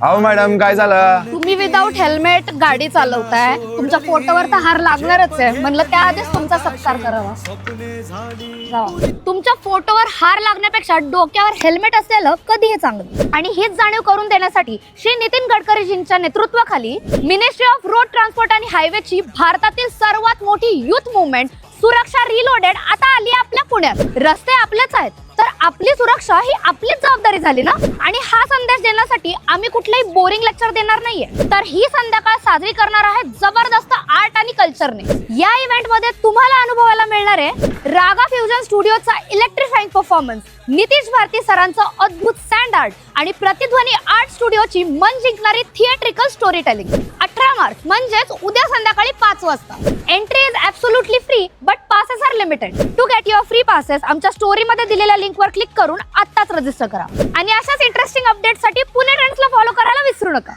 अहो मॅडम काय झालं? तुम्ही विदाऊट हेल्मेट गाडी चालवताय, तुमच्या फोटोवर तर हार लागणारच आहे. म्हणलं त्याआधीच तुमचा सत्कार करावा. जावा. तुमच्या फोटोवर हार लागण्यापेक्षा डोक्यावर हेल्मेट असलेलं कधीही चांगलं. आणि हीच जाणीव करून देण्यासाठी श्री नितीन गडकरीजींच्या नेतृत्वाखाली मिनिस्ट्री ऑफ रोड ट्रान्सपोर्ट आणि हायवेची भारतातील सर्वात मोठी युथ मुवमेंट सुरक्षा रिलोडेड आता आली आपल्या पुण्यात. रस्ते आपलेच आहेत तर आपली सुरक्षा ही आपलीच जबाबदारी झाली ना. आणि हा संदेश देण्यासाठी आम्ही कुठलाही बोरिंग लेक्चर देणार नाहीये, तर ही संध्याकाळ साजरी करणार आहे जबरदस्त आर्ट आणि कल्चरने. या इव्हेंट मध्ये तुम्हाला अनुभवायला मिळणार आहे रागा फ्युजन स्टुडिओचा इलेक्ट्रिफाईंग परफॉर्मन्स, नितीश भारती सरांचं अद्भुत सँड आर्ट आणि प्रतिध्वनी आर्ट स्टुडिओची मन जिंकणारी थिएट्रिकल स्टोरी टेलिंग. 18 मार्च म्हणजेच उद्या संध्याकाळी 5 वाजता. Entry is absolutely free but passes are limited. To get your free passes आमच्या स्टोरीमध्ये दिलेल्या लिंकवर क्लिक करून आत्ताच रजिस्टर करा. आणि अशाच इंटरेस्टिंग अपडेट्ससाठी पुणे ट्रेंड्सला फॉलो करायला विसरू नका.